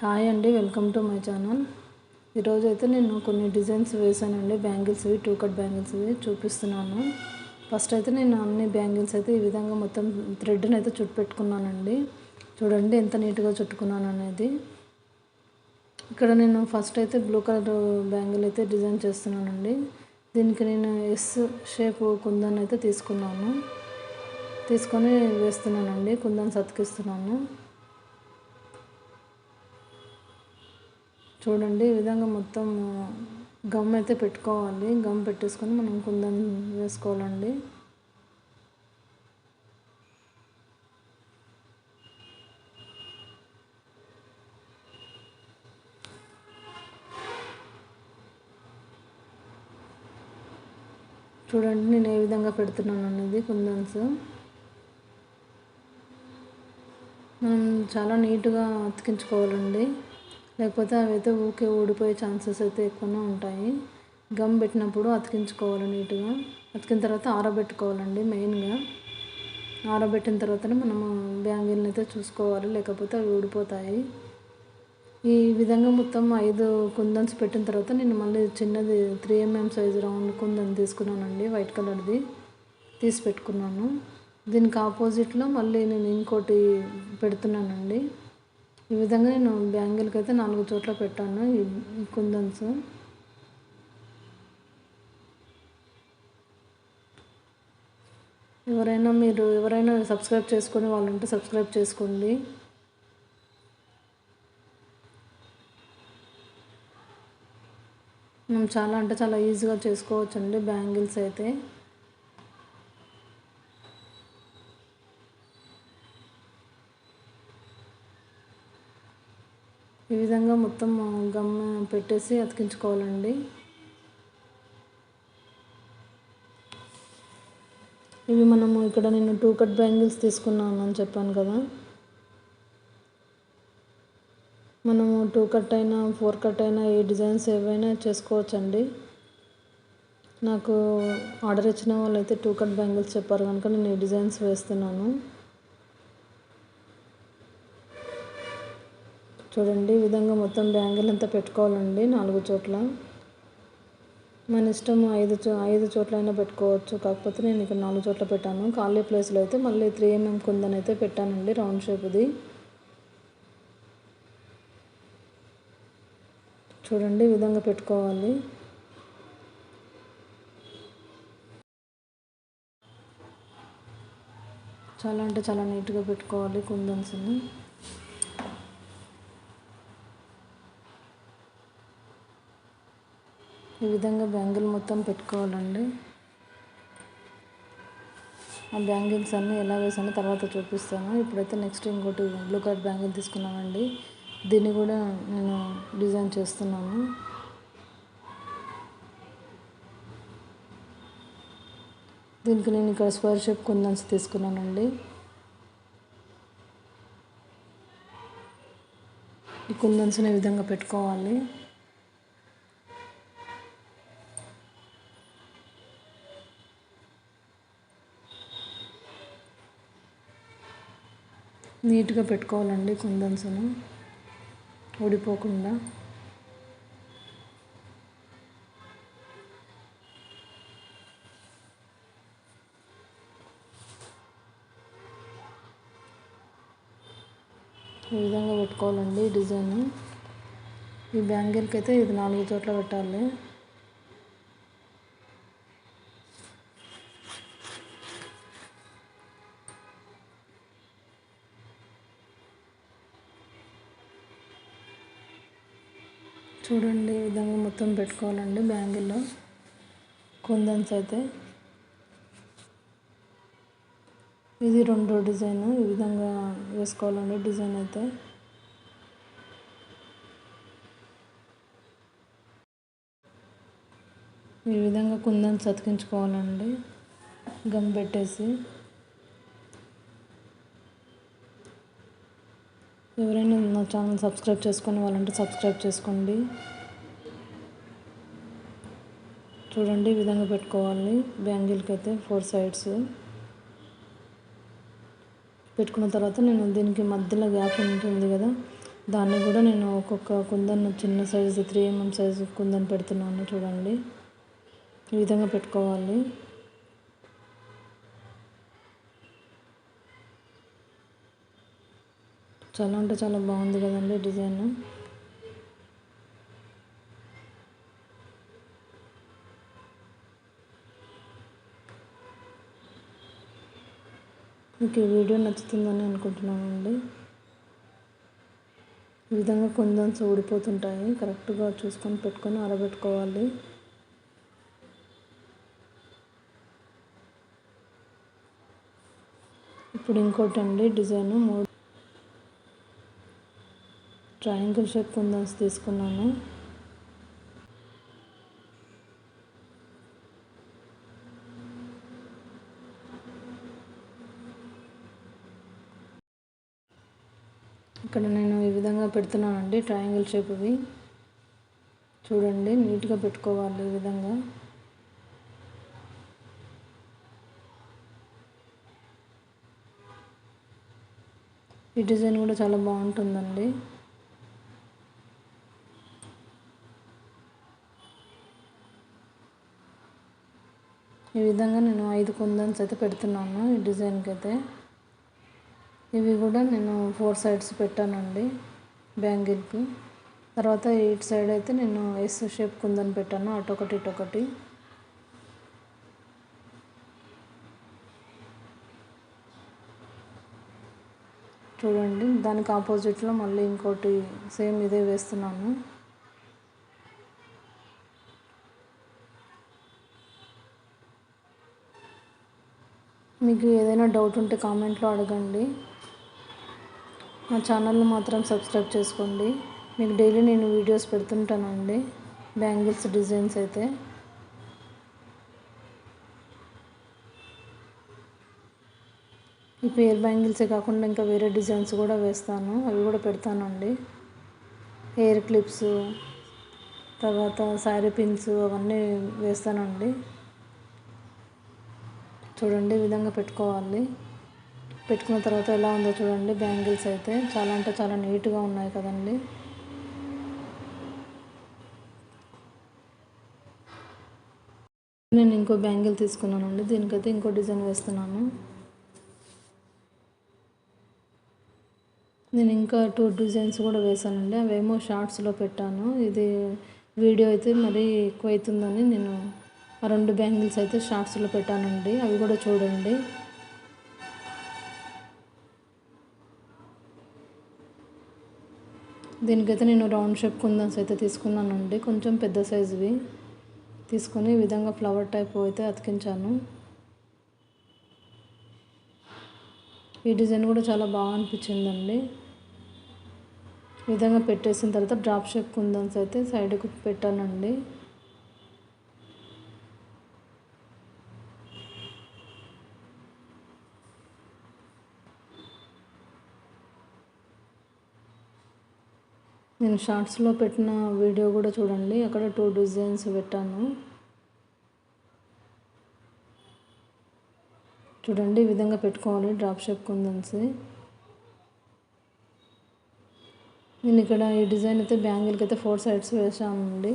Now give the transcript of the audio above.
Hi అండి, welcome to my channel. ఈరోజు అయితే నేను కొన్ని డిజైన్స్ వేసానండి. బ్యాంగిల్స్వి, టూ కట్ బ్యాంగిల్స్వి చూపిస్తున్నాను. ఫస్ట్ అయితే నేను అన్ని బ్యాంగిల్స్ అయితే ఈ విధంగా మొత్తం థ్రెడ్ని అయితే చుట్టు పెట్టుకున్నానండి. చూడండి ఎంత నీట్గా చుట్టుకున్నాను అనేది. ఇక్కడ నేను ఫస్ట్ అయితే బ్లూ కలర్ బ్యాంగిల్ అయితే డిజైన్ చేస్తున్నానండి. దీనికి నేను ఎస్ షేప్ కుందన్ అయితే తీసుకొని వేస్తున్నానండి. కుందన్ అతికిస్తున్నాను. చూడండి ఈ విధంగా మొత్తం గమ్ అయితే పెట్టుకోవాలి. గమ్ పెట్టేసుకొని మనం కుందన్ వేసుకోవాలండి. చూడండి నేను ఏ విధంగా పెడుతున్నాను అనేది కుందన్స్. మనం చాలా నీట్గా అతికించుకోవాలండి, లేకపోతే అవి అయితే ఊరికే ఊడిపోయే ఛాన్సెస్ అయితే ఎక్కువనే ఉంటాయి. గమ్ పెట్టినప్పుడు అతికించుకోవాలి నీట్గా. అతికిన తర్వాత ఆరబెట్టుకోవాలండి. మెయిన్గా ఆరబెట్టిన తర్వాతనే మనము బ్యాంగిల్ని అయితే చూసుకోవాలి, లేకపోతే అవి ఊడిపోతాయి. ఈ విధంగా మొత్తం 5 కుందన్స్ పెట్టిన తర్వాత నేను మళ్ళీ చిన్నది 3mm సైజు రౌండ్ కుందన్ తీసుకున్నానండి. వైట్ కలర్ది తీసి పెట్టుకున్నాను. దీనికి ఆపోజిట్లో మళ్ళీ నేను ఇంకోటి పెడుతున్నానండి. ఈ విధంగా నేను బ్యాంగిల్కి అయితే 4 చోట్ల పెట్టాను ఈ కుందన్స్. ఎవరైనా సబ్స్క్రైబ్ చేసుకునే వాళ్ళు ఉంటే సబ్స్క్రైబ్ చేసుకోండి. మనం చాలా ఈజీగా చేసుకోవచ్చండి బ్యాంగిల్స్ అయితే. ఈ విధంగా మొత్తం గమ్ పెట్టేసి అతికించుకోవాలండి. ఇవి మనము ఇక్కడ నేను 2 కట్ బ్యాంగిల్స్ తీసుకున్నాను అని చెప్పాను కదా. మనము 2 కట్ అయినా 4 కట్ అయినా ఏ డిజైన్స్ ఏవైనా చేసుకోవచ్చండి. నాకు ఆర్డర్ ఇచ్చిన వాళ్ళు అయితే 2 కట్ బ్యాంగిల్స్ చెప్పారు కనుక నేను ఈ డిజైన్స్ వేస్తున్నాను. చూడండి ఈ విధంగా మొత్తం బ్యాంగిల్ అంతా పెట్టుకోవాలండి 4 చోట్ల. మన ఇష్టం 5 చోట్ల అయినా పెట్టుకోవచ్చు. కాకపోతే నేను ఇక్కడ 4 చోట్ల పెట్టాను. ఖాళీ ప్లేస్లో అయితే మళ్ళీ 3mm కుందన్ అయితే పెట్టానండి, రౌండ్ షేప్ది. చూడండి ఈ విధంగా పెట్టుకోవాలి. చాలా నీట్గా పెట్టుకోవాలి కుందన్స్ని. ఈ విధంగా బ్యాంగిల్ మొత్తం పెట్టుకోవాలండి. ఆ బ్యాంగిల్స్ అన్నీ ఎలా వేసానో తర్వాత చూపిస్తాను. ఇప్పుడైతే నెక్స్ట్ ఇంకోటి బ్లూ కలర్ బ్యాంగిల్ తీసుకున్నానండి. దీన్ని కూడా నేను డిజైన్ చేస్తున్నాను. దీనికి నేను ఇక్కడ స్క్వేర్ షేప్ కుందన్స్ తీసుకున్నానండి. ఈ కుందన్స్ని ఈ విధంగా పెట్టుకోవాలి. నీట్గా పెట్టుకోవాలండి కుందన్స్ను ఊడిపోకుండా. ఈ విధంగా పెట్టుకోవాలండి డిజైన్. ఈ బ్యాంగిల్కి అయితే ఇది 4 చోట్ల పెట్టాలి. చూడండి ఈ విధంగా మొత్తం పెట్టుకోవాలండి బ్యాంగిల్లో కుందన్స్ అయితే. ఇది 2వ డిజైన్. ఈ విధంగా వేసుకోవాలండి డిజైన్ అయితే. ఈ విధంగా కుందన్స్ అతికించుకోవాలండి గమ్ పెట్టేసి. ఎవరైనా నా ఛానల్ సబ్స్క్రైబ్ చేసుకునే వాళ్ళంటే సబ్స్క్రైబ్ చేసుకోండి. చూడండి ఈ విధంగా పెట్టుకోవాలి బ్యాంగిల్కి అయితే 4 సైడ్స్ పెట్టుకున్న తర్వాత నేను దీనికి మధ్యలో గ్యాప్ ఉంటుంది కదా, దాన్ని కూడా నేను ఒక్కొక్క కుందన్ చిన్న సైజు 3mm సైజు కుందన్ పెడుతున్నాను చూడండి. ఈ విధంగా పెట్టుకోవాలి. చాలా అంటే చాలా బాగుంది కదండి డిజైన్. మీకు ఈ వీడియో నచ్చుతుందని అనుకుంటున్నానండి. ఈ విధంగా కుందన్స్ ఊడిపోతుంటాయి, కరెక్ట్గా చూసుకొని పెట్టుకొని ఆరబెట్టుకోవాలి. ఇప్పుడు ఇంకోటి అండి డిజైన్ 3 ట్రయాంగిల్ షేప్ కుందన్స్ తీసుకున్నాను. ఇక్కడ నేను ఈ విధంగా పెడుతున్నానండి ట్రయాంగిల్ షేప్. ఇవి చూడండి నీట్గా పెట్టుకోవాలి ఈ విధంగా. ఈ డిజైన్ కూడా చాలా బాగుంటుందండి. ఈ విధంగా నేను 5 కుందన్స్ అయితే పెడుతున్నాను ఈ డిజైన్కి అయితే. ఇవి కూడా నేను 4 సైడ్స్ పెట్టానండి బ్యాంగిల్కి. తర్వాత ఇటు సైడ్ అయితే నేను ఎస్ షేప్ కుందన్ పెట్టాను, అటొకటి ఇటొకటి. చూడండి దానికి ఆపోజిట్లో మళ్ళీ ఇంకోటి సేమ్ ఇదే వేస్తున్నాను. మీకు ఏదైనా డౌట్ ఉంటే కామెంట్లో అడగండి. నా ఛానల్ని మాత్రం సబ్స్క్రైబ్ చేసుకోండి. మీకు డైలీ నేను వీడియోస్ పెడుతుంటానండి బ్యాంగిల్స్ డిజైన్స్ అయితే. ఈ పేర్ బ్యాంగిల్సే కాకుండా ఇంకా వేరే డిజైన్స్ కూడా వేస్తాను, అవి కూడా పెడతానండి. హెయిర్ క్లిప్స్, తర్వాత శారీ పిన్స్ అవన్నీ వేస్తానండి. చూడండి ఈ విధంగా పెట్టుకోవాలి. పెట్టుకున్న తర్వాత ఎలా ఉందో చూడండి బ్యాంగిల్స్ అయితే. చాలా అంటే చాలా నీట్గా ఉన్నాయి కదండి. నేను ఇంకో బ్యాంగిల్ తీసుకున్నానండి, దీనికైతే ఇంకో డిజైన్ వేస్తున్నాను. నేను ఇంకా 2 డిజైన్స్ కూడా వేసానండి, అవేమో షార్ట్స్లో పెట్టాను. ఇది వీడియో అయితే మరీ ఎక్కువ అవుతుందని నేను ఆ 2 బ్యాంగిల్స్ అయితే షార్ట్స్లో పెట్టానండి, అవి కూడా చూడండి. దీనికైతే నేను రౌండ్ షేప్ కుందన్స్ అయితే తీసుకున్నానండి, కొంచెం పెద్ద సైజువి తీసుకొని ఈ విధంగా ఫ్లవర్ టైప్ అయితే అతికించాను. ఈ డిజైన్ కూడా చాలా బాగా అనిపించిందండి. ఈ విధంగా పెట్టేసిన తర్వాత డ్రాప్ షేప్ కుందన్స్ అయితే సైడ్కి పెట్టానండి. నేను షార్ట్స్లో పెట్టిన వీడియో కూడా చూడండి, అక్కడ 2 డిజైన్స్ పెట్టాను. చూడండి ఈ విధంగా పెట్టుకోవాలి డ్రాప్ షేప్ కుందన్స్. నేను ఇక్కడ ఈ డిజైన్ అయితే బ్యాంగిల్కి అయితే 4 సైడ్స్ వేసానండి.